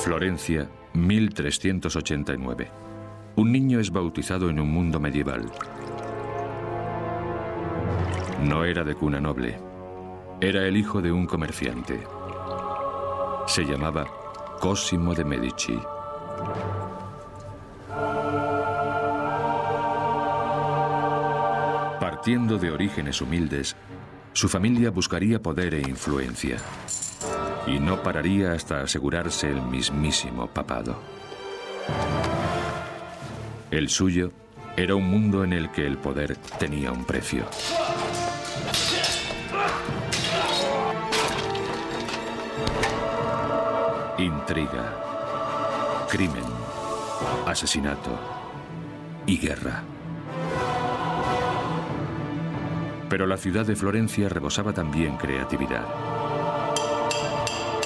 Florencia, 1389. Un niño es bautizado en un mundo medieval. No era de cuna noble. Era el hijo de un comerciante. Se llamaba Cosimo de Medici. Partiendo de orígenes humildes, su familia buscaría poder e influencia. Y no pararía hasta asegurarse el mismísimo papado. El suyo era un mundo en el que el poder tenía un precio. Intriga, crimen, asesinato y guerra. Pero la ciudad de Florencia rebosaba también creatividad.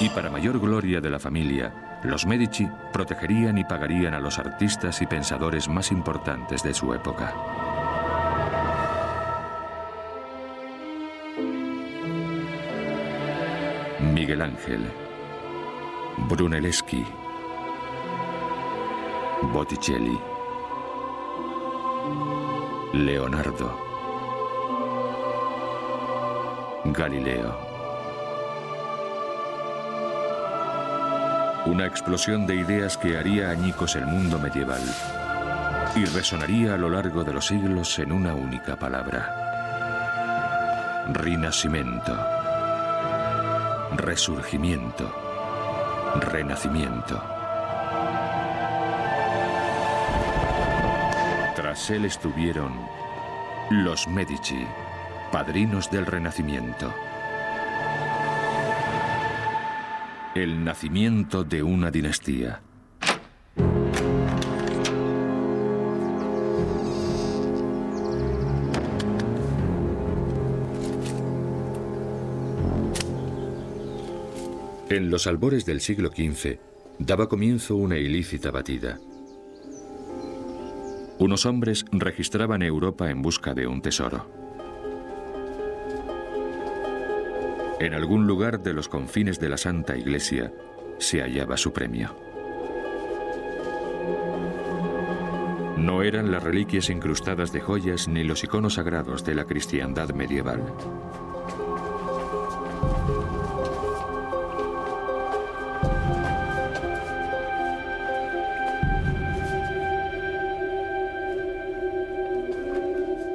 Y para mayor gloria de la familia, los Medici protegerían y pagarían a los artistas y pensadores más importantes de su época. Miguel Ángel, Brunelleschi, Botticelli, Leonardo, Galileo. Una explosión de ideas que haría añicos el mundo medieval y resonaría a lo largo de los siglos en una única palabra: Rinascimento, resurgimiento, renacimiento. Tras él estuvieron los Medici, padrinos del Renacimiento. El nacimiento de una dinastía. En los albores del siglo XV daba comienzo una ilícita batida. Unos hombres registraban Europa en busca de un tesoro. En algún lugar de los confines de la Santa Iglesia se hallaba su premio. No eran las reliquias incrustadas de joyas ni los iconos sagrados de la cristiandad medieval.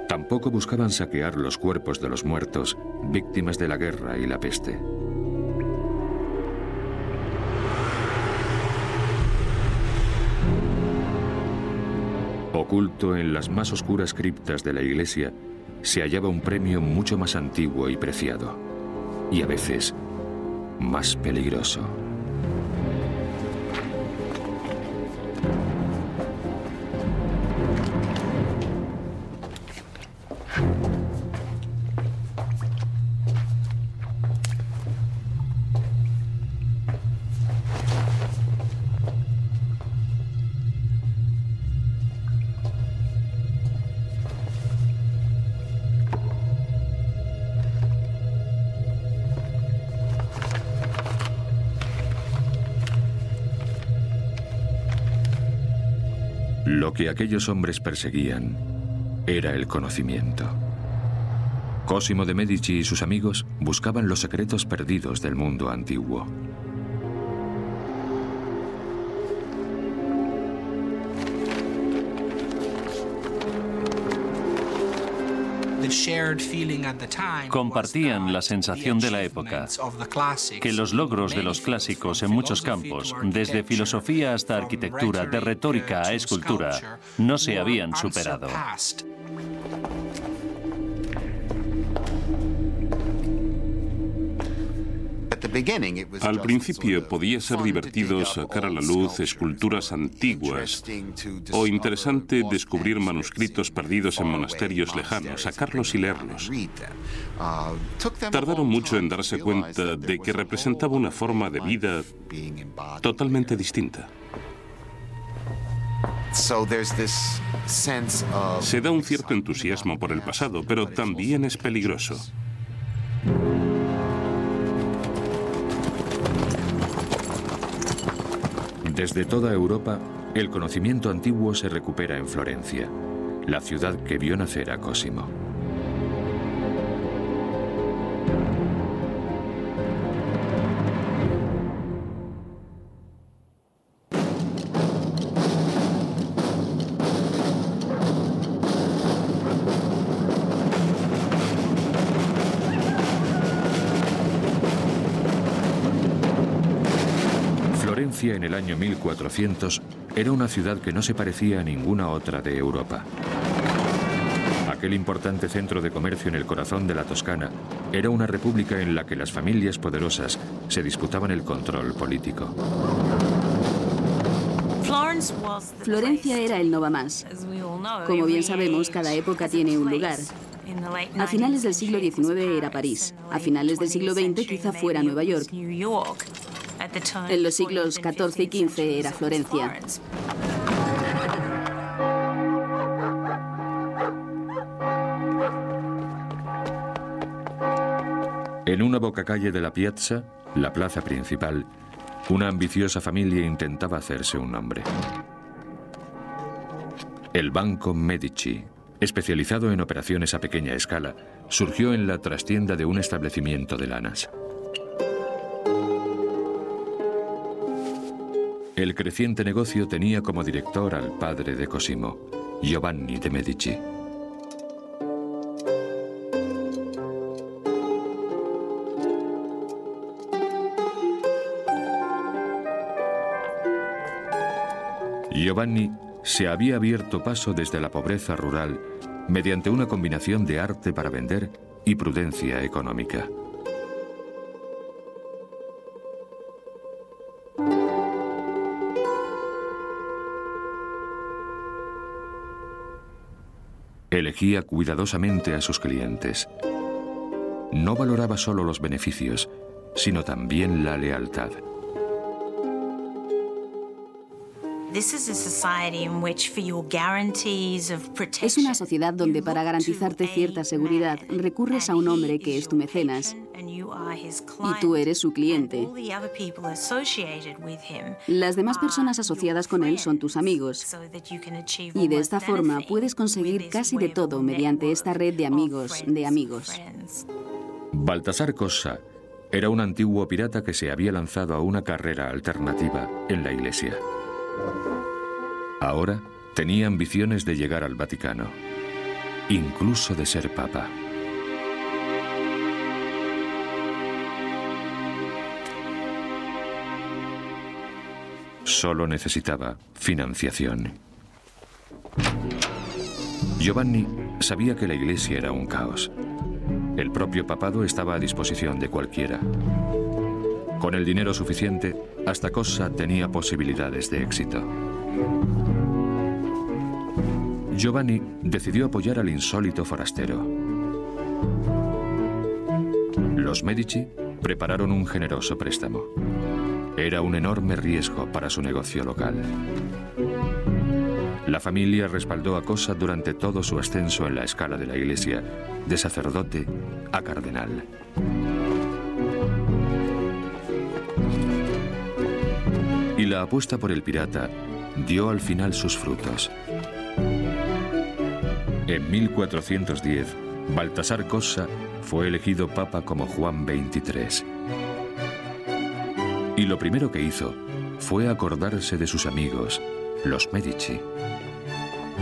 Tampoco buscaban saquear los cuerpos de los muertos, víctimas de la guerra y la peste. Oculto en las más oscuras criptas de la iglesia, se hallaba un premio mucho más antiguo y preciado, y a veces más peligroso. Lo que aquellos hombres perseguían era el conocimiento. Cosimo de Medici y sus amigos buscaban los secretos perdidos del mundo antiguo. Compartían la sensación de la época, que los logros de los clásicos en muchos campos, desde filosofía hasta arquitectura, de retórica a escultura, no se habían superado. Al principio podía ser divertido sacar a la luz esculturas antiguas o interesante descubrir manuscritos perdidos en monasterios lejanos, sacarlos y leerlos. Tardaron mucho en darse cuenta de que representaba una forma de vida totalmente distinta. Se da un cierto entusiasmo por el pasado, pero también es peligroso. Desde toda Europa, el conocimiento antiguo se recupera en Florencia, la ciudad que vio nacer a Cosimo. Florencia en el año 1400 era una ciudad que no se parecía a ninguna otra de Europa. Aquel importante centro de comercio en el corazón de la Toscana era una república en la que las familias poderosas se disputaban el control político. Florencia era el no va más. Como bien sabemos, cada época tiene un lugar. A finales del siglo XIX era París. A finales del siglo XX quizá fuera Nueva York. En los siglos XIV y XV era Florencia. En una bocacalle de la Piazza, la plaza principal, una ambiciosa familia intentaba hacerse un nombre. El Banco Medici, especializado en operaciones a pequeña escala, surgió en la trastienda de un establecimiento de lanas. El creciente negocio tenía como director al padre de Cosimo, Giovanni de Medici. Giovanni se había abierto paso desde la pobreza rural mediante una combinación de arte para vender y prudencia económica. Elegía cuidadosamente a sus clientes. No valoraba solo los beneficios, sino también la lealtad. Es una sociedad donde para garantizarte cierta seguridad recurres a un hombre que es tu mecenas y tú eres su cliente. Las demás personas asociadas con él son tus amigos y de esta forma puedes conseguir casi de todo mediante esta red de amigos de amigos. Baltasar Cossa era un antiguo pirata que se había lanzado a una carrera alternativa en la Iglesia. Ahora tenía ambiciones de llegar al Vaticano, incluso de ser papa. Solo necesitaba financiación. Giovanni sabía que la Iglesia era un caos. El propio papado estaba a disposición de cualquiera. Con el dinero suficiente, hasta Cossa tenía posibilidades de éxito. Giovanni decidió apoyar al insólito forastero. Los Medici prepararon un generoso préstamo. Era un enorme riesgo para su negocio local. La familia respaldó a Cossa durante todo su ascenso en la escala de la Iglesia, de sacerdote a cardenal. Y la apuesta por el pirata dio al final sus frutos. En 1410, Baltasar Cossa fue elegido papa como Juan XXIII. Y lo primero que hizo fue acordarse de sus amigos, los Medici.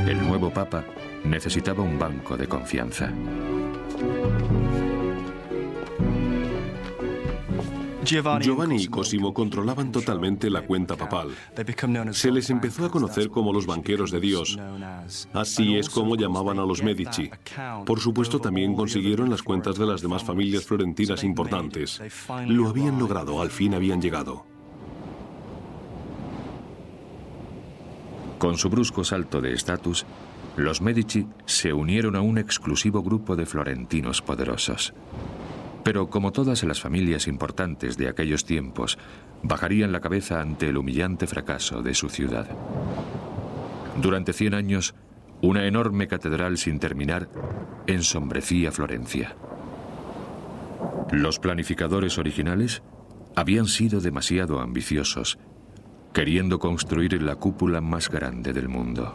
El nuevo papa necesitaba un banco de confianza. Giovanni y Cosimo controlaban totalmente la cuenta papal. Se les empezó a conocer como los banqueros de Dios. Así es como llamaban a los Medici. Por supuesto, también consiguieron las cuentas de las demás familias florentinas importantes. Lo habían logrado, al fin habían llegado. Con su brusco salto de estatus, los Medici se unieron a un exclusivo grupo de florentinos poderosos. Pero como todas las familias importantes de aquellos tiempos, bajarían la cabeza ante el humillante fracaso de su ciudad. Durante 100 años, una enorme catedral sin terminar ensombrecía Florencia. Los planificadores originales habían sido demasiado ambiciosos queriendo construir la cúpula más grande del mundo.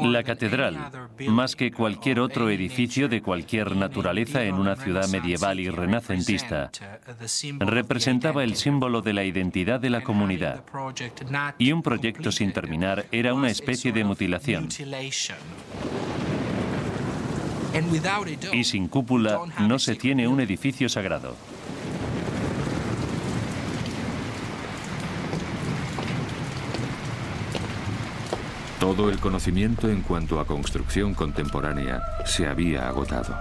La catedral, más que cualquier otro edificio de cualquier naturaleza en una ciudad medieval y renacentista, representaba el símbolo de la identidad de la comunidad. Y un proyecto sin terminar era una especie de mutilación. Y sin cúpula no se tiene un edificio sagrado. Todo el conocimiento en cuanto a construcción contemporánea se había agotado.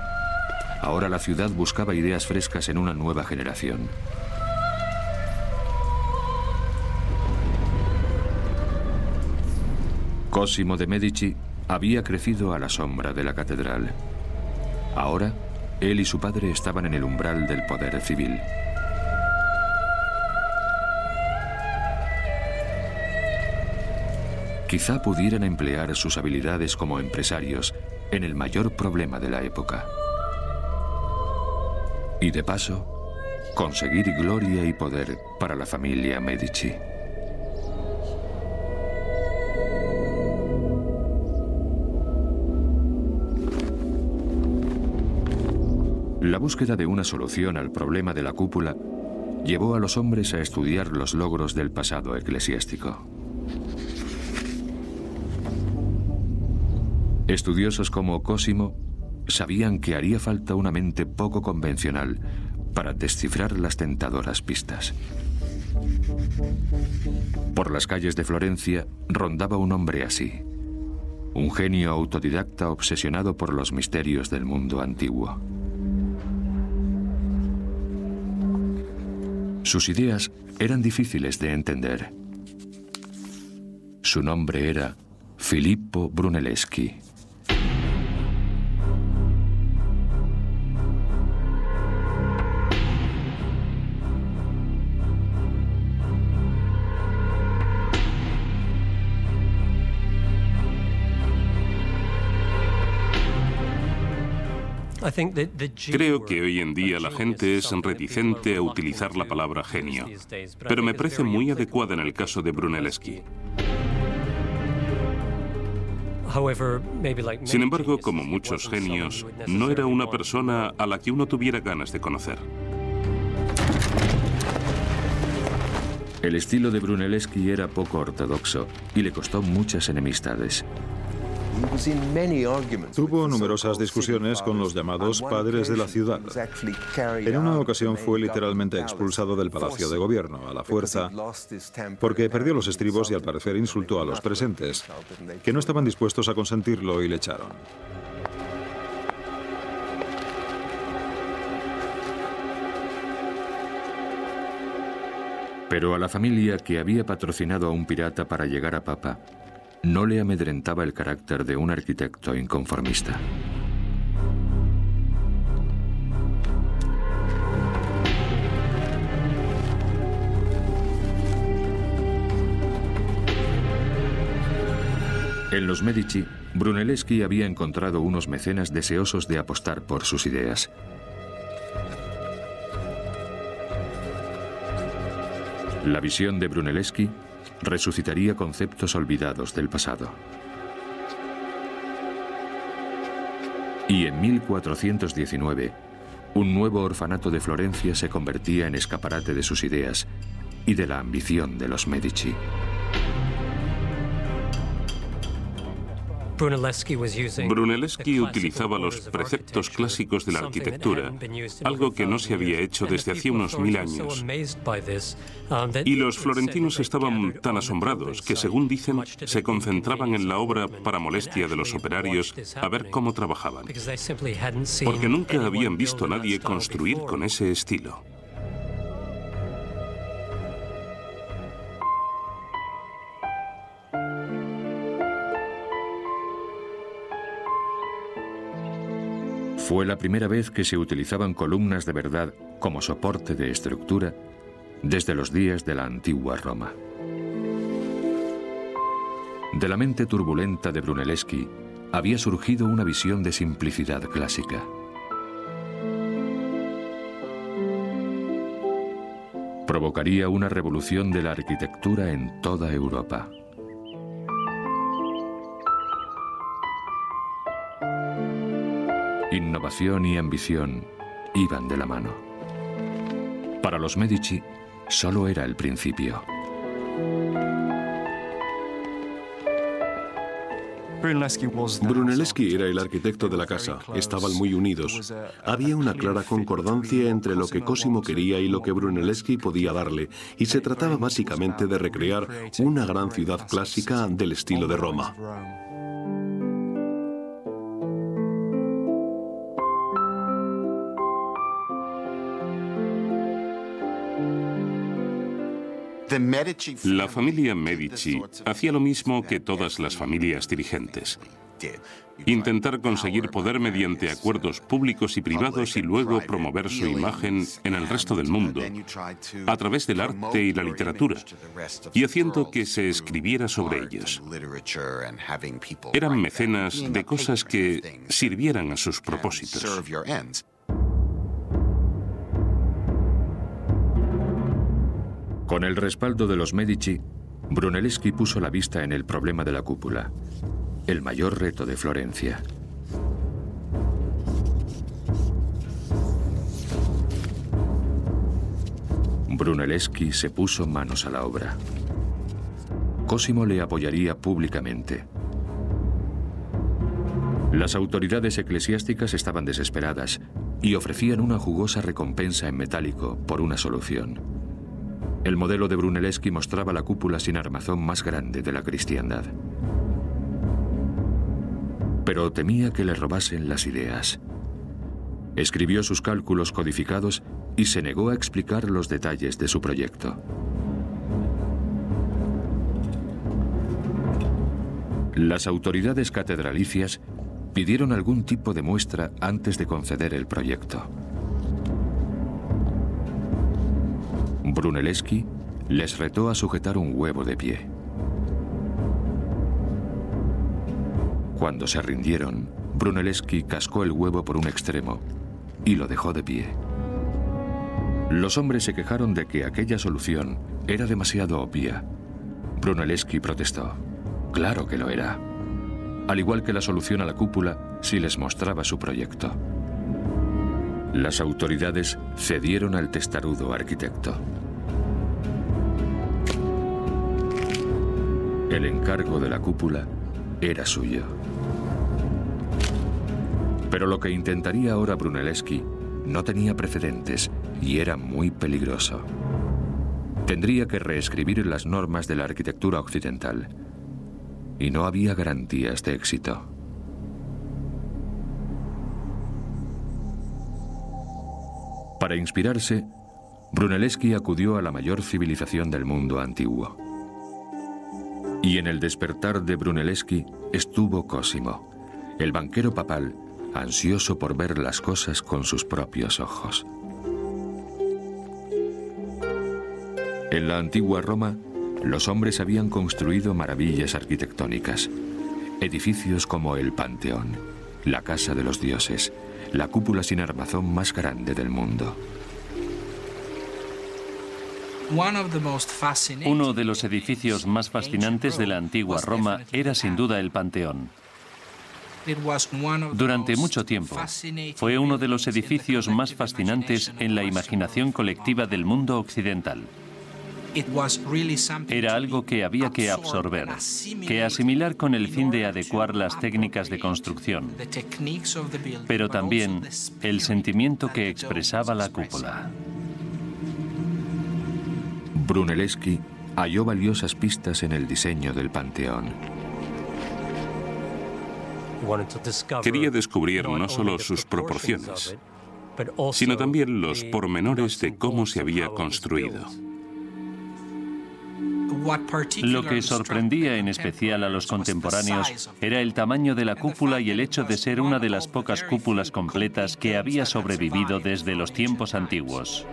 Ahora la ciudad buscaba ideas frescas en una nueva generación. Cosimo de Medici había crecido a la sombra de la catedral. Ahora, él y su padre estaban en el umbral del poder civil. Quizá pudieran emplear sus habilidades como empresarios en el mayor problema de la época. Y de paso, conseguir gloria y poder para la familia Medici. La búsqueda de una solución al problema de la cúpula llevó a los hombres a estudiar los logros del pasado eclesiástico. Estudiosos como Cosimo sabían que haría falta una mente poco convencional para descifrar las tentadoras pistas. Por las calles de Florencia rondaba un hombre así, un genio autodidacta obsesionado por los misterios del mundo antiguo. Sus ideas eran difíciles de entender. Su nombre era Filippo Brunelleschi. Creo que hoy en día la gente es reticente a utilizar la palabra genio, pero me parece muy adecuada en el caso de Brunelleschi. Sin embargo, como muchos genios, no era una persona a la que uno tuviera ganas de conocer. El estilo de Brunelleschi era poco ortodoxo y le costó muchas enemistades. Tuvo numerosas discusiones con los llamados padres de la ciudad. En una ocasión fue literalmente expulsado del Palacio de Gobierno, a la fuerza, porque perdió los estribos y al parecer insultó a los presentes, que no estaban dispuestos a consentirlo y le echaron. Pero a la familia que había patrocinado a un pirata para llegar a papa, no le amedrentaba el carácter de un arquitecto inconformista. En los Medici, Brunelleschi había encontrado unos mecenas deseosos de apostar por sus ideas. La visión de Brunelleschi resucitaría conceptos olvidados del pasado. Y en 1419, un nuevo orfanato de Florencia se convertía en escaparate de sus ideas y de la ambición de los Medici. Brunelleschi utilizaba los preceptos clásicos de la arquitectura, algo que no se había hecho desde hacía unos 1000 años. Y los florentinos estaban tan asombrados que, según dicen, se concentraban en la obra para molestia de los operarios a ver cómo trabajaban, porque nunca habían visto a nadie construir con ese estilo. Fue la primera vez que se utilizaban columnas de verdad como soporte de estructura desde los días de la antigua Roma. De la mente turbulenta de Brunelleschi había surgido una visión de simplicidad clásica. provocaría una revolución de la arquitectura en toda Europa. Innovación y ambición iban de la mano. Para los Medici, solo era el principio. Brunelleschi era el arquitecto de la casa. Estaban muy unidos. Había una clara concordancia entre lo que Cosimo quería y lo que Brunelleschi podía darle, y se trataba básicamente de recrear una gran ciudad clásica del estilo de Roma. La familia Medici hacía lo mismo que todas las familias dirigentes. Intentar conseguir poder mediante acuerdos públicos y privados y luego promover su imagen en el resto del mundo a través del arte y la literatura y haciendo que se escribiera sobre ellos. Eran mecenas de cosas que sirvieran a sus propósitos. Con el respaldo de los Medici, Brunelleschi puso la vista en el problema de la cúpula, el mayor reto de Florencia. Brunelleschi se puso manos a la obra. Cosimo le apoyaría públicamente. Las autoridades eclesiásticas estaban desesperadas y ofrecían una jugosa recompensa en metálico por una solución. El modelo de Brunelleschi mostraba la cúpula sin armazón más grande de la cristiandad. Pero temía que le robasen las ideas. Escribió sus cálculos codificados y se negó a explicar los detalles de su proyecto. Las autoridades catedralicias pidieron algún tipo de muestra antes de conceder el proyecto. Brunelleschi les retó a sujetar un huevo de pie. Cuando se rindieron, Brunelleschi cascó el huevo por un extremo y lo dejó de pie. Los hombres se quejaron de que aquella solución era demasiado obvia. Brunelleschi protestó. Claro que lo era. Al igual que la solución a la cúpula, si les mostraba su proyecto. Las autoridades cedieron al testarudo arquitecto. El encargo de la cúpula era suyo. Pero lo que intentaría ahora Brunelleschi no tenía precedentes y era muy peligroso. Tendría que reescribir las normas de la arquitectura occidental. Y no había garantías de éxito. Para inspirarse, Brunelleschi acudió a la mayor civilización del mundo antiguo. Y en el despertar de Brunelleschi estuvo Cosimo, el banquero papal, ansioso por ver las cosas con sus propios ojos. En la antigua Roma, los hombres habían construido maravillas arquitectónicas. Edificios como el Panteón, la Casa de los Dioses, la cúpula sin armazón más grande del mundo. Uno de los edificios más fascinantes de la antigua Roma era sin duda el Panteón. Durante mucho tiempo, fue uno de los edificios más fascinantes en la imaginación colectiva del mundo occidental. Era algo que había que absorber, que asimilar con el fin de adecuar las técnicas de construcción, pero también el sentimiento que expresaba la cúpula. Brunelleschi halló valiosas pistas en el diseño del Panteón. Quería descubrir no solo sus proporciones, sino también los pormenores de cómo se había construido. Lo que sorprendía en especial a los contemporáneos era el tamaño de la cúpula y el hecho de ser una de las pocas cúpulas completas que había sobrevivido desde los tiempos antiguos.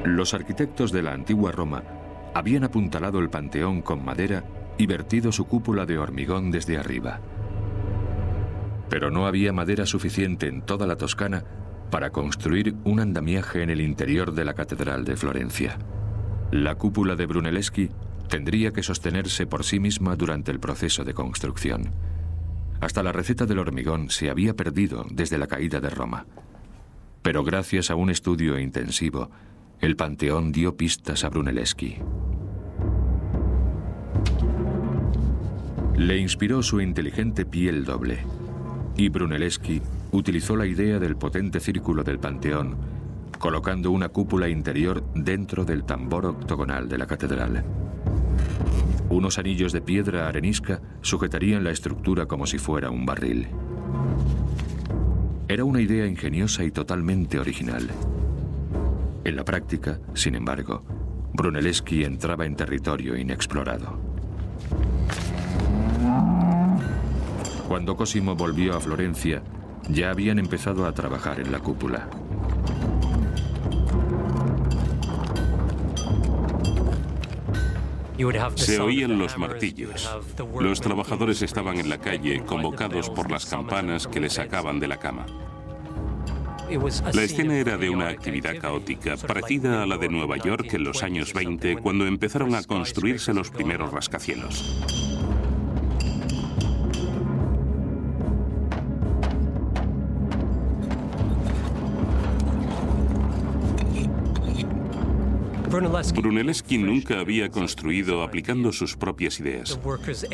Los arquitectos de la antigua Roma habían apuntalado el Panteón con madera y vertido su cúpula de hormigón desde arriba. Pero no había madera suficiente en toda la Toscana para construir un andamiaje en el interior de la Catedral de Florencia. La cúpula de Brunelleschi tendría que sostenerse por sí misma durante el proceso de construcción. Hasta la receta del hormigón se había perdido desde la caída de Roma. Pero gracias a un estudio intensivo, el Panteón dio pistas a Brunelleschi. Le inspiró su inteligente piel doble, y Brunelleschi utilizó la idea del potente círculo del Panteón, colocando una cúpula interior dentro del tambor octogonal de la catedral. Unos anillos de piedra arenisca sujetarían la estructura como si fuera un barril. Era una idea ingeniosa y totalmente original. En la práctica, sin embargo, Brunelleschi entraba en territorio inexplorado. Cuando Cosimo volvió a Florencia, ya habían empezado a trabajar en la cúpula. Se oían los martillos. Los trabajadores estaban en la calle, convocados por las campanas que les sacaban de la cama. La escena era de una actividad caótica, parecida a la de Nueva York en los años 20, cuando empezaron a construirse los primeros rascacielos. Brunelleschi nunca había construido aplicando sus propias ideas.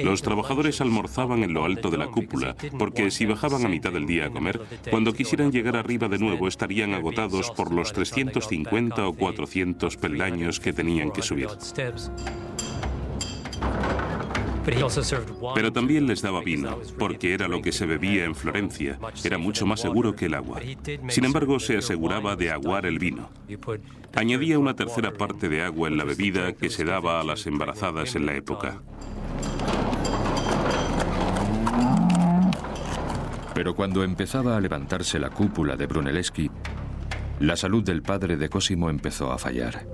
Los trabajadores almorzaban en lo alto de la cúpula, porque si bajaban a mitad del día a comer, cuando quisieran llegar arriba de nuevo estarían agotados por los 350 o 400 peldaños que tenían que subir. Pero también les daba vino, porque era lo que se bebía en Florencia. Era mucho más seguro que el agua. Sin embargo, se aseguraba de aguar el vino. Añadía una tercera parte de agua en la bebida que se daba a las embarazadas en la época. Pero cuando empezaba a levantarse la cúpula de Brunelleschi, la salud del padre de Cosimo empezó a fallar.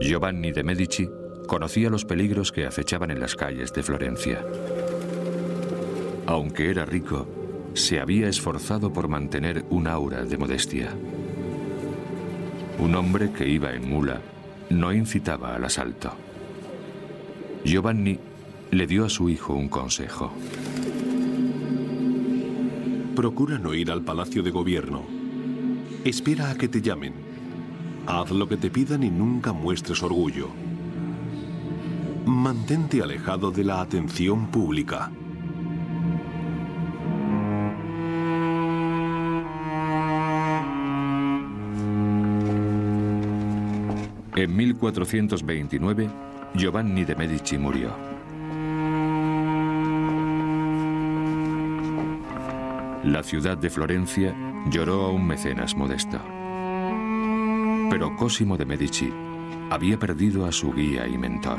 Giovanni de Medici conocía los peligros que acechaban en las calles de Florencia. Aunque era rico, se había esforzado por mantener un aura de modestia. Un hombre que iba en mula no incitaba al asalto. Giovanni le dio a su hijo un consejo. Procura no ir al palacio de gobierno. Espera a que te llamen. Haz lo que te pidan y nunca muestres orgullo. Mantente alejado de la atención pública. En 1429, Giovanni de Medici murió. La ciudad de Florencia lloró a un mecenas modesto. Pero Cosimo de Medici había perdido a su guía y mentor.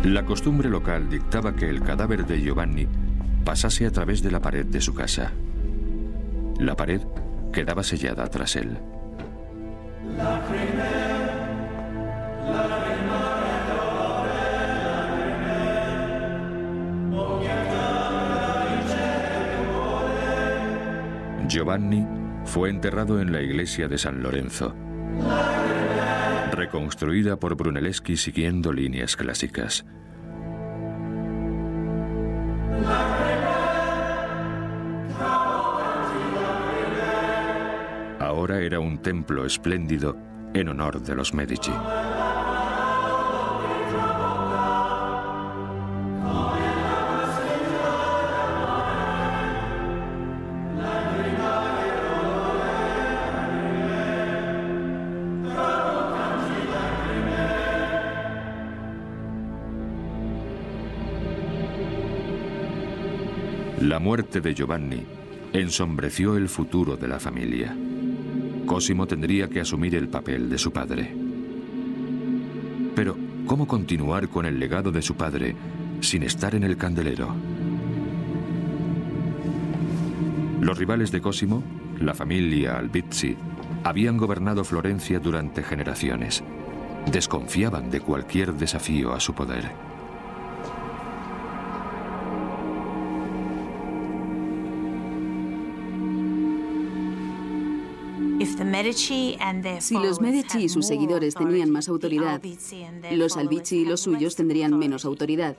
La costumbre local dictaba que el cadáver de Giovanni pasase a través de la pared de su casa. La pared quedaba sellada tras él. Giovanni fue enterrado en la iglesia de San Lorenzo, reconstruida por Brunelleschi siguiendo líneas clásicas. Ahora era un templo espléndido en honor de los Medici. La muerte de Giovanni ensombreció el futuro de la familia. Cosimo tendría que asumir el papel de su padre. Pero, ¿cómo continuar con el legado de su padre sin estar en el candelero. Los rivales de Cosimo, la familia Albizzi, habían gobernado Florencia durante generaciones. Desconfiaban de cualquier desafío a su poder. Si los Medici y sus seguidores tenían más autoridad, los Albizzi y los suyos tendrían menos autoridad.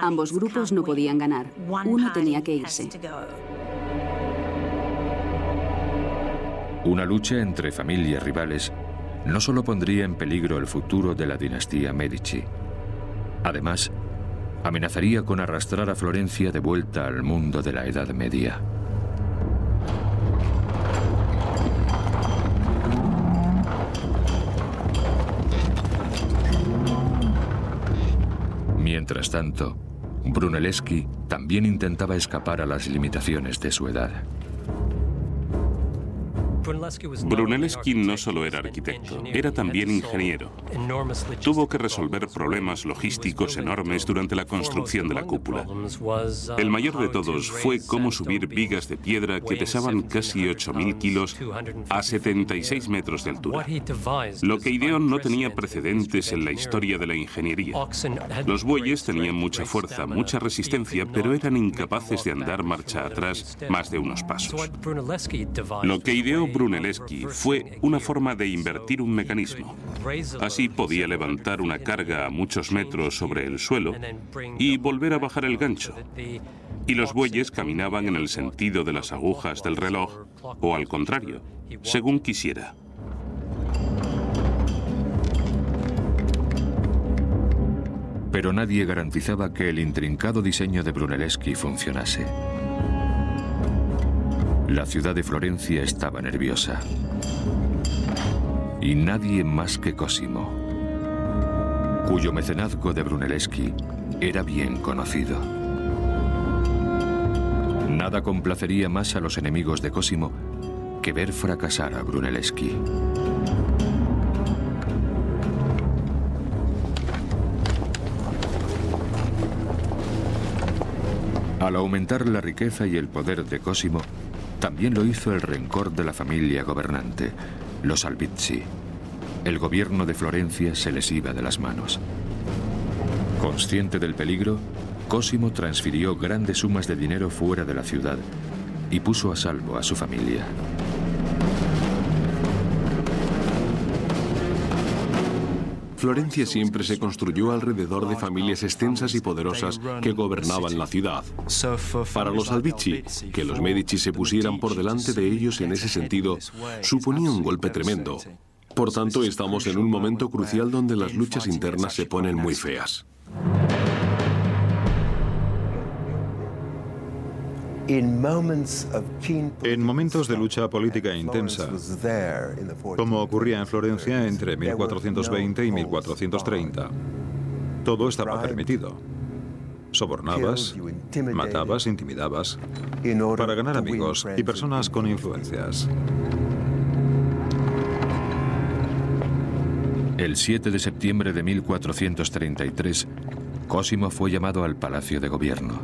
Ambos grupos no podían ganar. Uno tenía que irse. Una lucha entre familias rivales no solo pondría en peligro el futuro de la dinastía Medici. Además, amenazaría con arrastrar a Florencia de vuelta al mundo de la Edad Media. Mientras tanto, Brunelleschi también intentaba escapar a las limitaciones de su edad. Brunelleschi no solo era arquitecto, era también ingeniero. Tuvo que resolver problemas logísticos enormes durante la construcción de la cúpula. El mayor de todos fue cómo subir vigas de piedra que pesaban casi 8.000 kilos a 76 metros de altura. Lo que ideó no tenía precedentes en la historia de la ingeniería. Los bueyes tenían mucha fuerza, mucha resistencia, pero eran incapaces de andar marcha atrás más de unos pasos. Lo que ideó Brunelleschi fue una forma de invertir un mecanismo. Así podía levantar una carga a muchos metros sobre el suelo y volver a bajar el gancho. Y los bueyes caminaban en el sentido de las agujas del reloj o al contrario, según quisiera. Pero nadie garantizaba que el intrincado diseño de Brunelleschi funcionase. La ciudad de Florencia estaba nerviosa. Y nadie más que Cosimo, cuyo mecenazgo de Brunelleschi era bien conocido. Nada complacería más a los enemigos de Cosimo que ver fracasar a Brunelleschi. Al aumentar la riqueza y el poder de Cosimo, también lo hizo el rencor de la familia gobernante, los Albizzi. El gobierno de Florencia se les iba de las manos. Consciente del peligro, Cosimo transfirió grandes sumas de dinero fuera de la ciudad y puso a salvo a su familia. Florencia siempre se construyó alrededor de familias extensas y poderosas que gobernaban la ciudad. Para los Albizzi, que los Medici se pusieran por delante de ellos en ese sentido, suponía un golpe tremendo. Por tanto, estamos en un momento crucial donde las luchas internas se ponen muy feas. En momentos de lucha política intensa, como ocurría en Florencia entre 1420 y 1430, todo estaba permitido. Sobornabas, matabas, intimidabas, para ganar amigos y personas con influencias. El 7 de septiembre de 1433, Cosimo fue llamado al Palacio de Gobierno.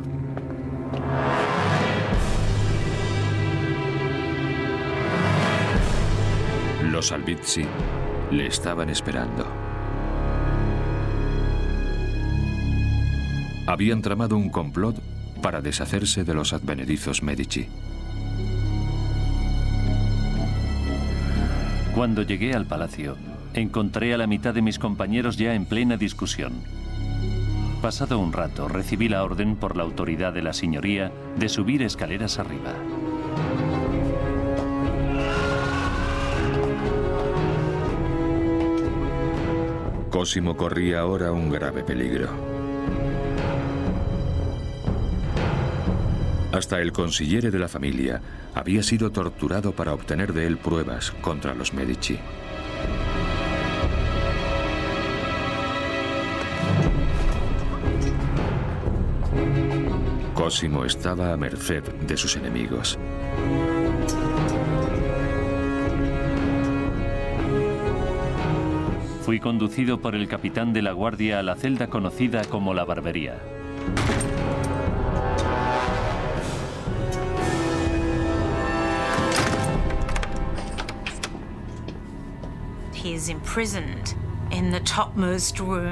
Los Albizzi le estaban esperando. Habían tramado un complot para deshacerse de los advenedizos Medici. Cuando llegué al palacio, encontré a la mitad de mis compañeros ya en plena discusión. Pasado un rato, recibí la orden por la autoridad de la señoría de subir escaleras arriba. Cosimo corría ahora un grave peligro. Hasta el consigliere de la familia había sido torturado para obtener de él pruebas contra los Medici. Cosimo estaba a merced de sus enemigos. Fui conducido por el capitán de la guardia a la celda conocida como la barbería.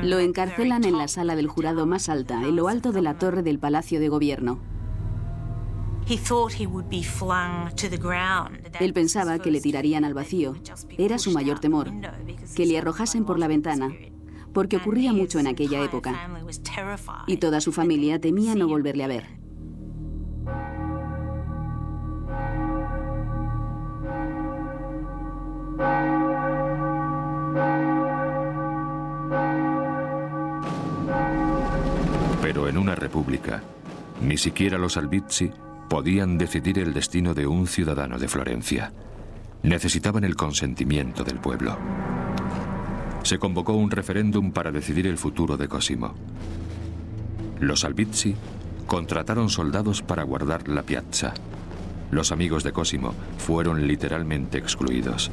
Lo encarcelan en la sala del jurado más alta, en lo alto de la torre del Palacio de Gobierno. Él pensaba que le tirarían al vacío. Era su mayor temor, que le arrojasen por la ventana, porque ocurría mucho en aquella época. Y toda su familia temía no volverle a ver. Pero en una república, ni siquiera los Albizzi podían decidir el destino de un ciudadano de Florencia. Necesitaban el consentimiento del pueblo. Se convocó un referéndum para decidir el futuro de Cosimo. Los Albizzi contrataron soldados para guardar la piazza. Los amigos de Cosimo fueron literalmente excluidos.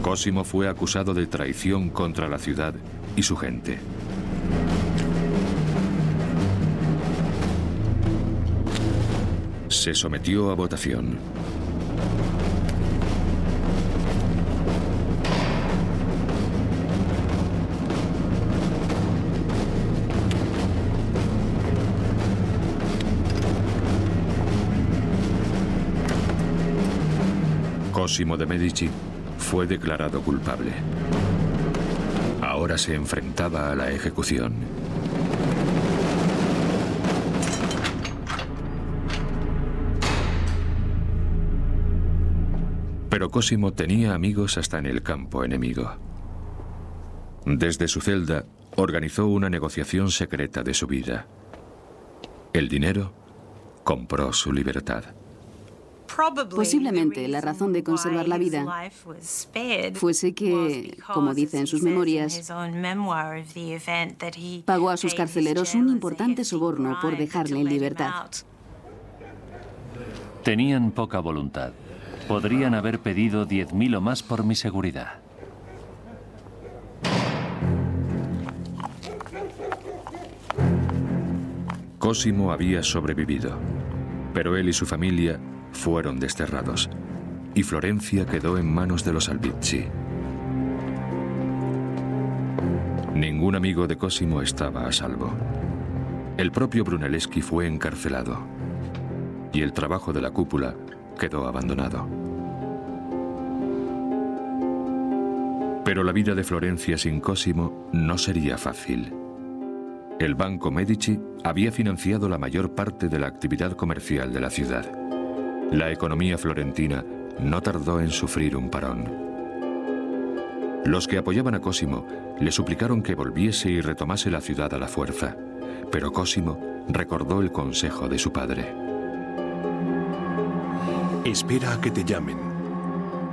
Cosimo fue acusado de traición contra la ciudad y su gente. Se sometió a votación. Cosimo de Medici fue declarado culpable. Ahora se enfrentaba a la ejecución. Pero Cosimo tenía amigos hasta en el campo enemigo. Desde su celda organizó una negociación secreta de su vida. El dinero compró su libertad. Posiblemente la razón de conservar la vida fuese que, como dice en sus memorias, pagó a sus carceleros un importante soborno por dejarle en libertad. Tenían poca voluntad. Podrían haber pedido 10.000 o más por mi seguridad. Cosimo había sobrevivido, pero él y su familia fueron desterrados, y Florencia quedó en manos de los Albizzi. Ningún amigo de Cosimo estaba a salvo. El propio Brunelleschi fue encarcelado, y el trabajo de la cúpula quedó abandonado. Pero la vida de Florencia sin Cosimo no sería fácil. El Banco Medici había financiado la mayor parte de la actividad comercial de la ciudad. La economía florentina no tardó en sufrir un parón. Los que apoyaban a Cosimo le suplicaron que volviese y retomase la ciudad a la fuerza, pero Cosimo recordó el consejo de su padre. Espera a que te llamen.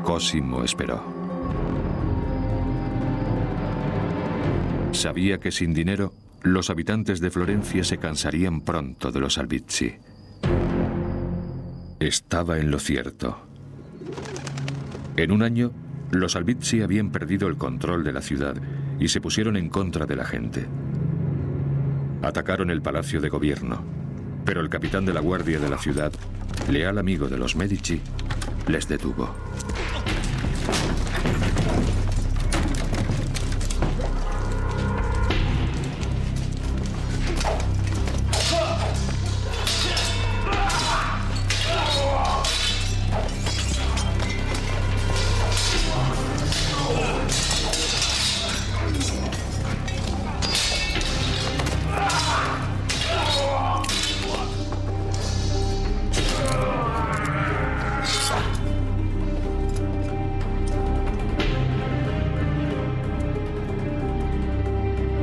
Cosimo esperó. Sabía que sin dinero, los habitantes de Florencia se cansarían pronto de los Albizzi. Estaba en lo cierto. En un año, los Albizzi habían perdido el control de la ciudad y se pusieron en contra de la gente. Atacaron el Palacio de Gobierno, pero el capitán de la guardia de la ciudad, leal amigo de los Medici, les detuvo.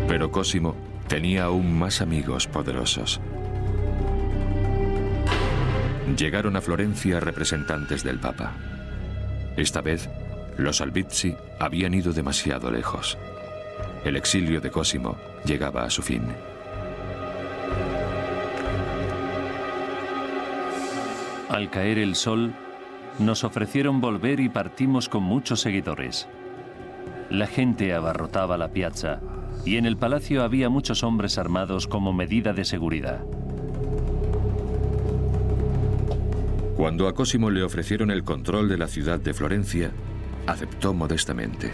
Pero Cosimo tenía aún más amigos poderosos. Llegaron a Florencia representantes del Papa. Esta vez, los Albizzi habían ido demasiado lejos. El exilio de Cosimo llegaba a su fin. Al caer el sol, nos ofrecieron volver y partimos con muchos seguidores. La gente abarrotaba la piazza y en el palacio había muchos hombres armados como medida de seguridad. Cuando a Cosimo le ofrecieron el control de la ciudad de Florencia, aceptó modestamente.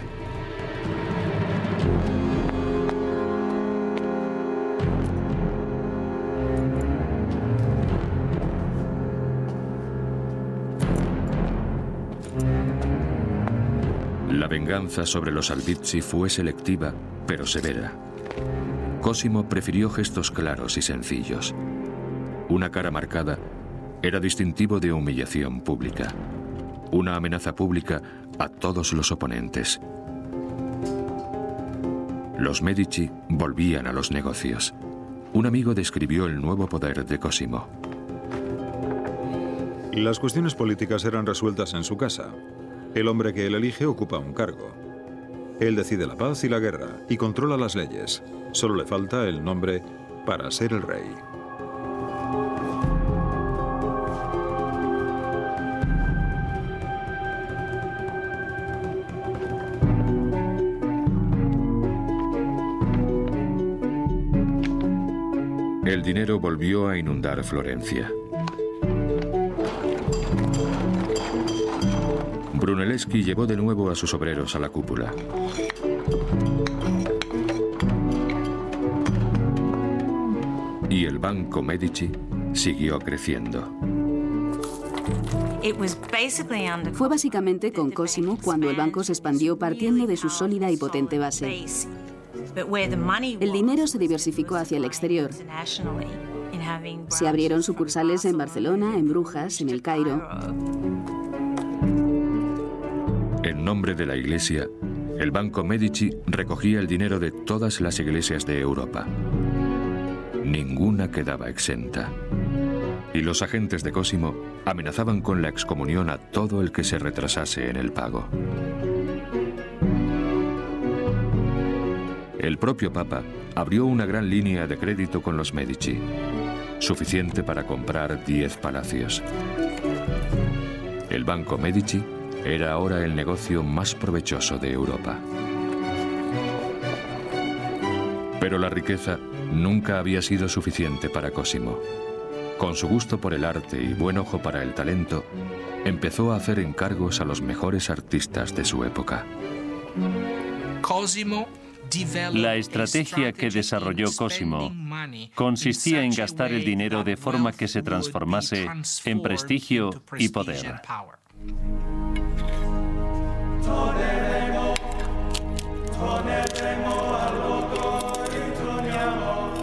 La venganza sobre los Albizzi fue selectiva, pero severa. Cosimo prefirió gestos claros y sencillos. Una cara marcada era distintivo de humillación pública. Una amenaza pública a todos los oponentes. Los Medici volvían a los negocios. Un amigo describió el nuevo poder de Cosimo. Las cuestiones políticas eran resueltas en su casa. El hombre que él elige ocupa un cargo. Él decide la paz y la guerra y controla las leyes. Solo le falta el nombre para ser el rey. El dinero volvió a inundar Florencia. Brunelleschi llevó de nuevo a sus obreros a la cúpula. Y el Banco Medici siguió creciendo. Fue básicamente con Cosimo cuando el banco se expandió partiendo de su sólida y potente base. El dinero se diversificó hacia el exterior. Se abrieron sucursales en Barcelona, en Brujas, en El Cairo. En nombre de la Iglesia, el Banco Medici recogía el dinero de todas las iglesias de Europa. Ninguna quedaba exenta. Y los agentes de Cosimo amenazaban con la excomunión a todo el que se retrasase en el pago. El propio Papa abrió una gran línea de crédito con los Medici, suficiente para comprar 10 palacios. El Banco Medici era ahora el negocio más provechoso de Europa. Pero la riqueza nunca había sido suficiente para Cosimo. Con su gusto por el arte y buen ojo para el talento, empezó a hacer encargos a los mejores artistas de su época. La estrategia que desarrolló Cosimo consistía en gastar el dinero de forma que se transformase en prestigio y poder.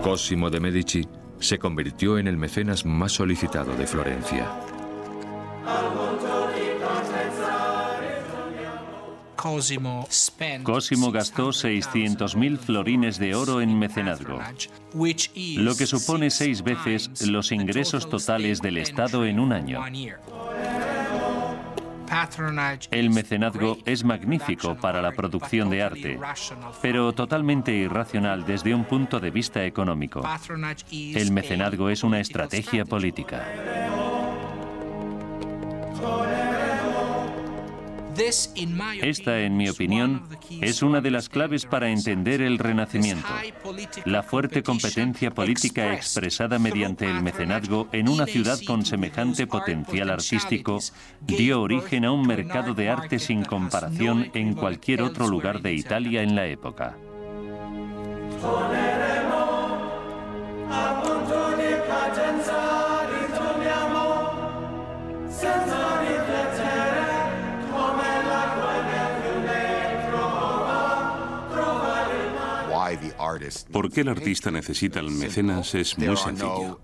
Cosimo de Medici se convirtió en el mecenas más solicitado de Florencia. Cosimo gastó 600.000 florines de oro en mecenazgo, lo que supone 6 veces los ingresos totales del Estado en un año. El mecenazgo es magnífico para la producción de arte, pero totalmente irracional desde un punto de vista económico. El mecenazgo es una estrategia política. Esta, en mi opinión, es una de las claves para entender el Renacimiento. La fuerte competencia política expresada mediante el mecenazgo en una ciudad con semejante potencial artístico dio origen a un mercado de arte sin comparación en cualquier otro lugar de Italia en la época. ¿Por qué el artista necesita al mecenas? Es muy sencillo.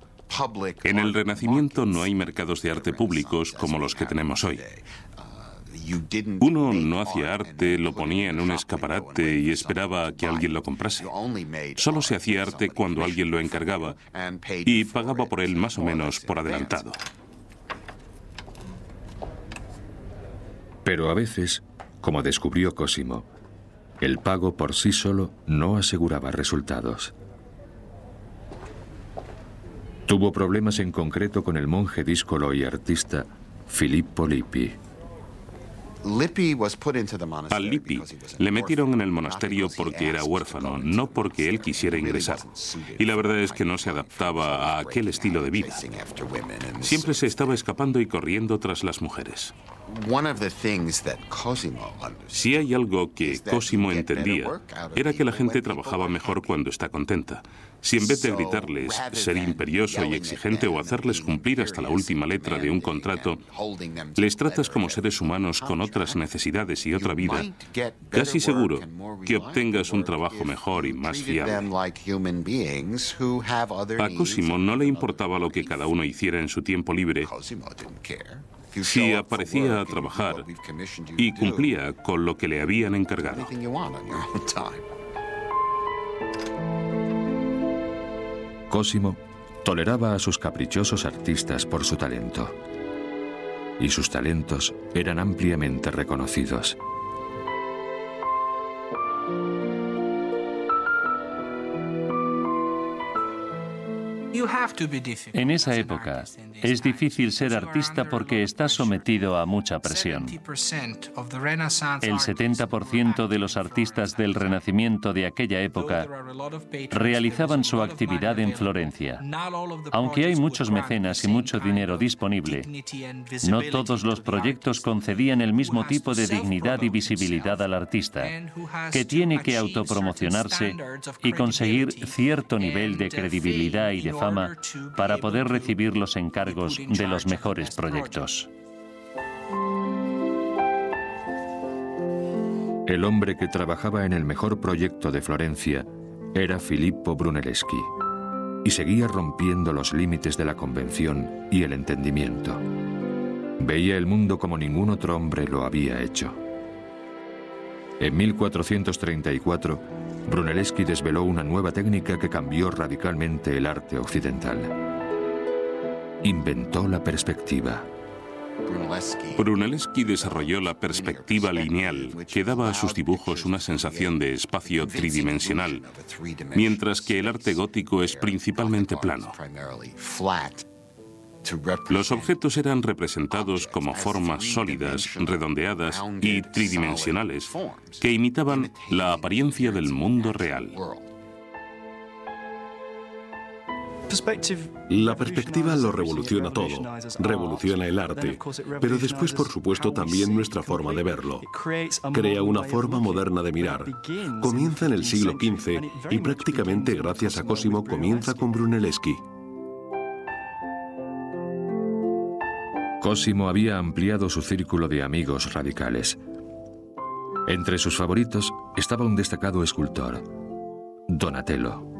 En el Renacimiento no hay mercados de arte públicos como los que tenemos hoy. Uno no hacía arte, lo ponía en un escaparate y esperaba a que alguien lo comprase. Solo se hacía arte cuando alguien lo encargaba y pagaba por él más o menos por adelantado. Pero a veces, como descubrió Cosimo, el pago por sí solo no aseguraba resultados. Tuvo problemas en concreto con el monje díscolo y artista Filippo Lippi. A Lippi le metieron en el monasterio porque era huérfano, no porque él quisiera ingresar. Y la verdad es que no se adaptaba a aquel estilo de vida. Siempre se estaba escapando y corriendo tras las mujeres. Si hay algo que Cosimo entendía, era que la gente trabajaba mejor cuando está contenta. Si en vez de gritarles, ser imperioso y exigente o hacerles cumplir hasta la última letra de un contrato, les tratas como seres humanos con otras necesidades y otra vida, casi seguro que obtengas un trabajo mejor y más fiable. A Cosimo no le importaba lo que cada uno hiciera en su tiempo libre, si aparecía a trabajar y cumplía con lo que le habían encargado. Cosimo toleraba a sus caprichosos artistas por su talento, y sus talentos eran ampliamente reconocidos. En esa época es difícil ser artista porque estás sometido a mucha presión. El 70% de los artistas del Renacimiento de aquella época realizaban su actividad en Florencia. Aunque hay muchos mecenas y mucho dinero disponible, no todos los proyectos concedían el mismo tipo de dignidad y visibilidad al artista, que tiene que autopromocionarse y conseguir cierto nivel de credibilidad y de fama para poder recibir los encargos de los mejores proyectos. El hombre que trabajaba en el mejor proyecto de Florencia era Filippo Brunelleschi, y seguía rompiendo los límites de la convención y el entendimiento. Veía el mundo como ningún otro hombre lo había hecho. En 1434, Brunelleschi desveló una nueva técnica que cambió radicalmente el arte occidental. Inventó la perspectiva. Brunelleschi desarrolló la perspectiva lineal, que daba a sus dibujos una sensación de espacio tridimensional, mientras que el arte gótico es principalmente plano. Los objetos eran representados como formas sólidas, redondeadas y tridimensionales que imitaban la apariencia del mundo real. La perspectiva lo revoluciona todo, revoluciona el arte, pero después, por supuesto, también nuestra forma de verlo. Crea una forma moderna de mirar. Comienza en el siglo XV y prácticamente gracias a Cosimo comienza con Brunelleschi. Cosimo había ampliado su círculo de amigos radicales. Entre sus favoritos estaba un destacado escultor, Donatello.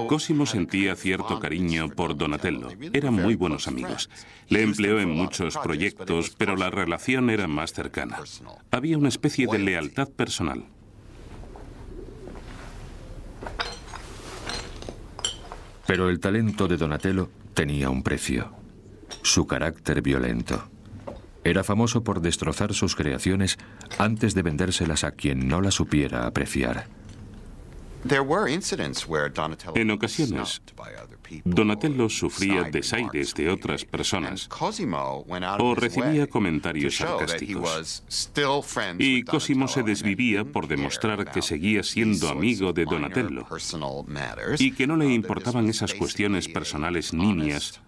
Cosimo sentía cierto cariño por Donatello. Eran muy buenos amigos. Le empleó en muchos proyectos, pero la relación era más cercana. Había una especie de lealtad personal. Pero el talento de Donatello tenía un precio: su carácter violento. Era famoso por destrozar sus creaciones antes de vendérselas a quien no las supiera apreciar. En ocasiones, Donatello sufría desaires de otras personas o recibía comentarios sarcásticos. Y Cosimo se desvivía por demostrar que seguía siendo amigo de Donatello y que no le importaban esas cuestiones personales nimias,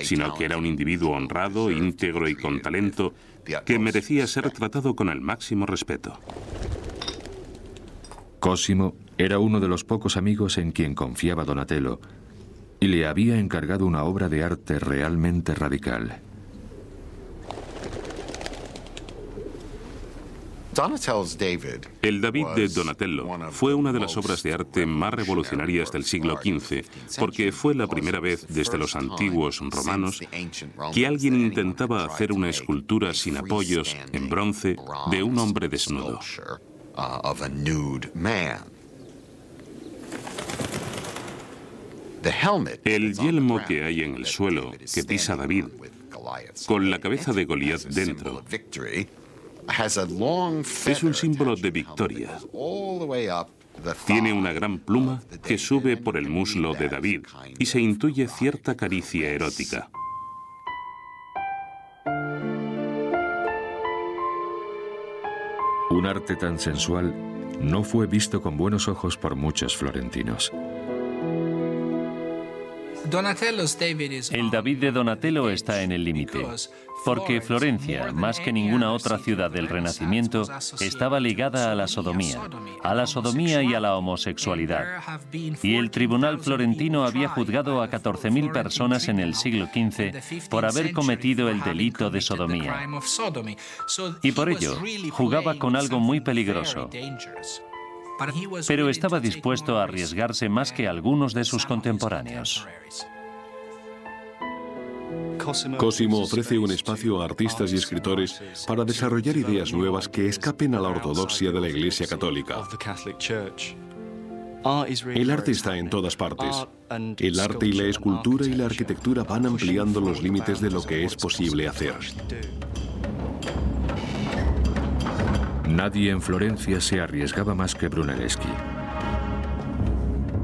sino que era un individuo honrado, íntegro y con talento que merecía ser tratado con el máximo respeto. Cosimo era uno de los pocos amigos en quien confiaba Donatello y le había encargado una obra de arte realmente radical. El David de Donatello fue una de las obras de arte más revolucionarias del siglo XV, porque fue la primera vez desde los antiguos romanos que alguien intentaba hacer una escultura sin apoyos en bronce de un hombre desnudo. El yelmo que hay en el suelo que pisa David, con la cabeza de Goliat dentro, es un símbolo de victoria. Tiene una gran pluma que sube por el muslo de David y se intuye cierta caricia erótica. Un arte tan sensual no fue visto con buenos ojos por muchos florentinos. El David de Donatello está en el límite, porque Florencia, más que ninguna otra ciudad del Renacimiento, estaba ligada a la sodomía y a la homosexualidad. Y el tribunal florentino había juzgado a 14.000 personas en el siglo XV por haber cometido el delito de sodomía. Y por ello, jugaba con algo muy peligroso. Pero estaba dispuesto a arriesgarse más que algunos de sus contemporáneos. Cosimo ofrece un espacio a artistas y escritores para desarrollar ideas nuevas que escapen a la ortodoxia de la Iglesia Católica. El arte está en todas partes. El arte y la escultura y la arquitectura van ampliando los límites de lo que es posible hacer. Nadie en Florencia se arriesgaba más que Brunelleschi.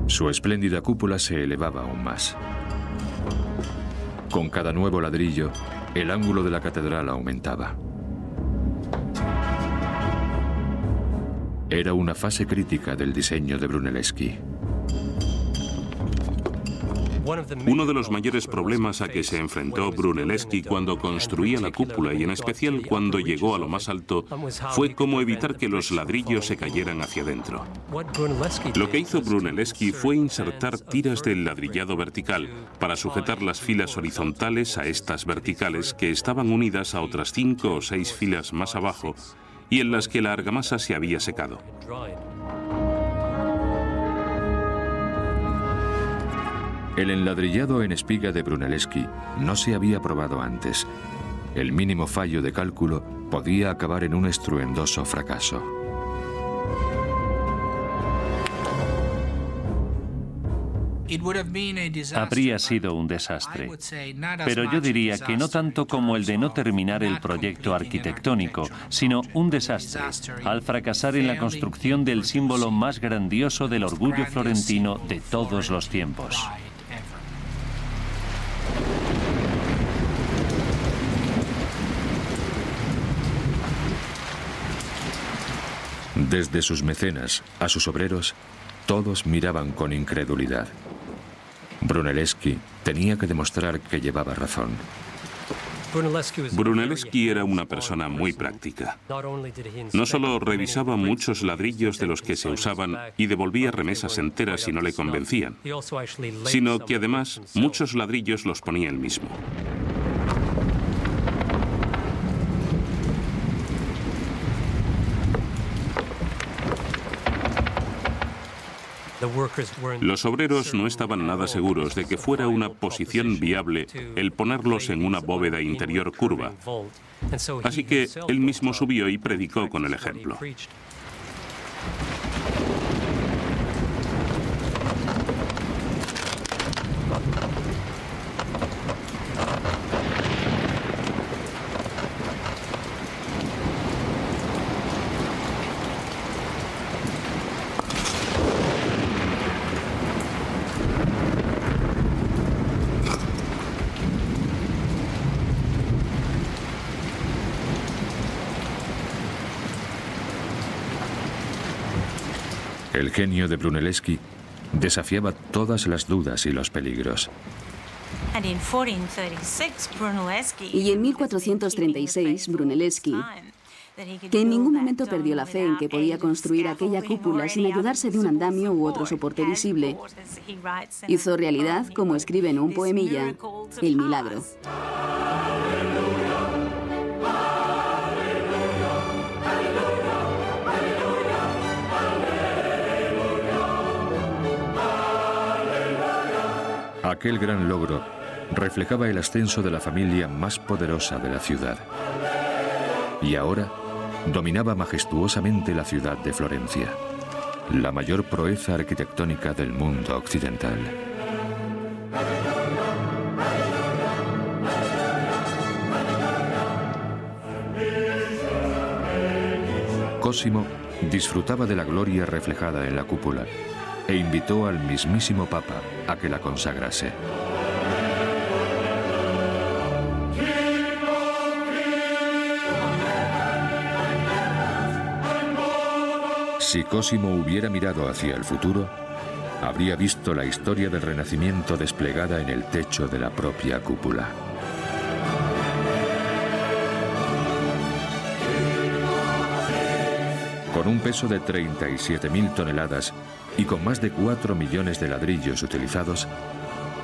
Su espléndida cúpula se elevaba aún más. Con cada nuevo ladrillo, el ángulo de la catedral aumentaba. Era una fase crítica del diseño de Brunelleschi. Uno de los mayores problemas a que se enfrentó Brunelleschi cuando construía la cúpula, y en especial cuando llegó a lo más alto, fue cómo evitar que los ladrillos se cayeran hacia adentro. Lo que hizo Brunelleschi fue insertar tiras del ladrillado vertical para sujetar las filas horizontales a estas verticales, que estaban unidas a otras 5 o 6 filas más abajo y en las que la argamasa se había secado. El enladrillado en espiga de Brunelleschi no se había probado antes. El mínimo fallo de cálculo podía acabar en un estruendoso fracaso. Habría sido un desastre, pero yo diría que no tanto como el de no terminar el proyecto arquitectónico, sino un desastre al fracasar en la construcción del símbolo más grandioso del orgullo florentino de todos los tiempos. Desde sus mecenas a sus obreros, todos miraban con incredulidad. Brunelleschi tenía que demostrar que llevaba razón. Brunelleschi era una persona muy práctica. No solo revisaba muchos ladrillos de los que se usaban y devolvía remesas enteras si no le convencían, sino que además muchos ladrillos los ponía él mismo. Los obreros no estaban nada seguros de que fuera una posición viable el ponerlos en una bóveda interior curva. Así que él mismo subió y predicó con el ejemplo. El genio de Brunelleschi desafiaba todas las dudas y los peligros. Y en 1436, Brunelleschi, que en ningún momento perdió la fe en que podía construir aquella cúpula sin ayudarse de un andamio u otro soporte visible, hizo realidad, como escribe en un poemilla, el milagro. Aquel gran logro reflejaba el ascenso de la familia más poderosa de la ciudad. Y ahora dominaba majestuosamente la ciudad de Florencia, la mayor proeza arquitectónica del mundo occidental. Cosimo disfrutaba de la gloria reflejada en la cúpula e invitó al mismísimo Papa a que la consagrase. Si Cosimo hubiera mirado hacia el futuro, habría visto la historia del Renacimiento desplegada en el techo de la propia cúpula. Con un peso de 37.000 toneladas y con más de 4 millones de ladrillos utilizados,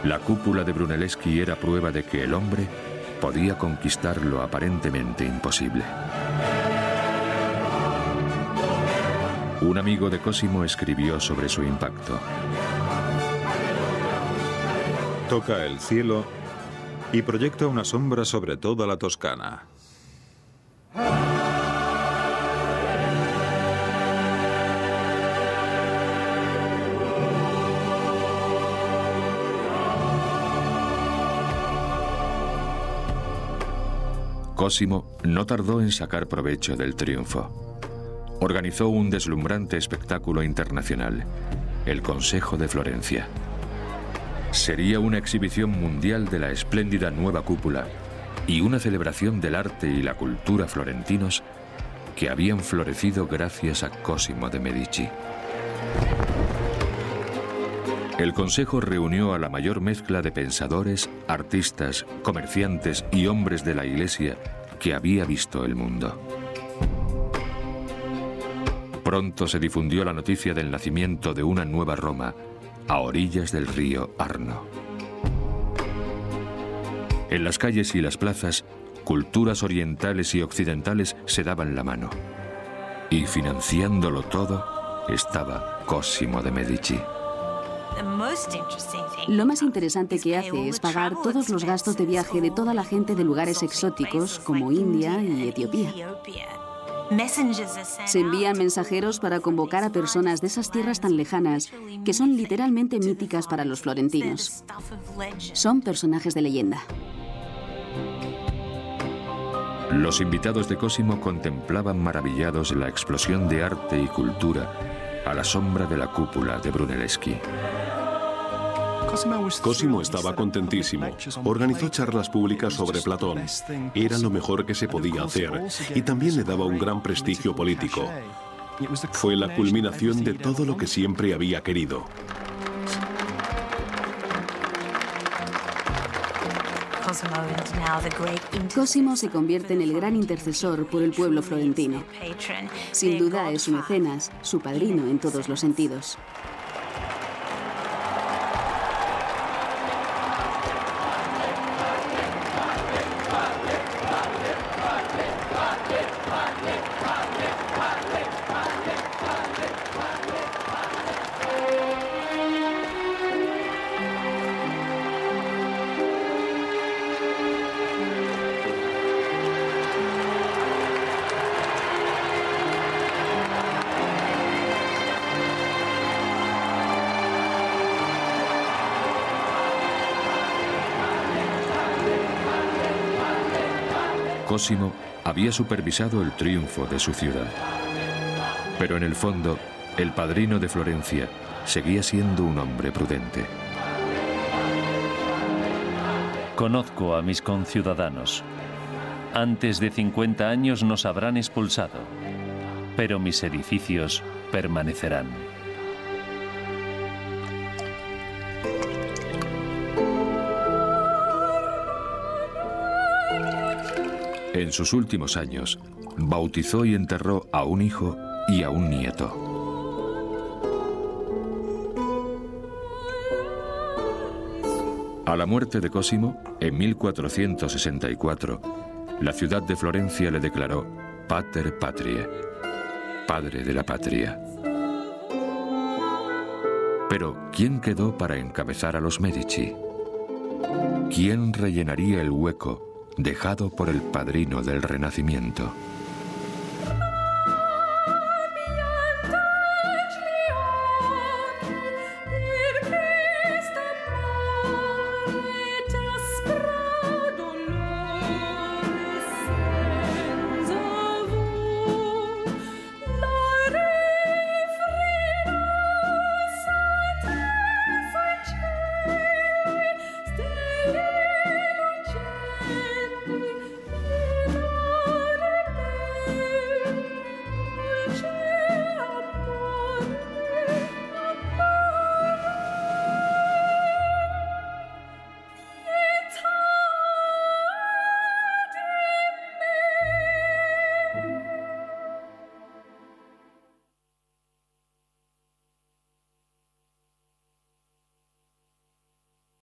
la cúpula de Brunelleschi era prueba de que el hombre podía conquistar lo aparentemente imposible. Un amigo de Cosimo escribió sobre su impacto. Toca el cielo y proyecta una sombra sobre toda la Toscana. Cosimo no tardó en sacar provecho del triunfo. Organizó un deslumbrante espectáculo internacional, el Consejo de Florencia. Sería una exhibición mundial de la espléndida nueva cúpula y una celebración del arte y la cultura florentinos que habían florecido gracias a Cosimo de Medici. El Consejo reunió a la mayor mezcla de pensadores, artistas, comerciantes y hombres de la Iglesia que había visto el mundo. Pronto se difundió la noticia del nacimiento de una nueva Roma, a orillas del río Arno. En las calles y las plazas, culturas orientales y occidentales se daban la mano. Y financiándolo todo estaba Cosimo de Medici. Lo más interesante que hace es pagar todos los gastos de viaje de toda la gente de lugares exóticos como India y Etiopía. Se envían mensajeros para convocar a personas de esas tierras tan lejanas que son literalmente míticas para los florentinos. Son personajes de leyenda. Los invitados de Cosimo contemplaban maravillados la explosión de arte y cultura a la sombra de la cúpula de Brunelleschi. Cosimo estaba contentísimo. Organizó charlas públicas sobre Platón. Era lo mejor que se podía hacer y también le daba un gran prestigio político. Fue la culminación de todo lo que siempre había querido. Cosimo se convierte en el gran intercesor por el pueblo florentino. Sin duda es su mecenas, su padrino en todos los sentidos. Cosimo había supervisado el triunfo de su ciudad. Pero en el fondo, el padrino de Florencia seguía siendo un hombre prudente. Conozco a mis conciudadanos. Antes de 50 años nos habrán expulsado, pero mis edificios permanecerán. En sus últimos años, bautizó y enterró a un hijo y a un nieto. A la muerte de Cosimo, en 1464, la ciudad de Florencia le declaró Pater Patriae, padre de la patria. Pero, ¿quién quedó para encabezar a los Medici? ¿Quién rellenaría el hueco dejado por el padrino del Renacimiento?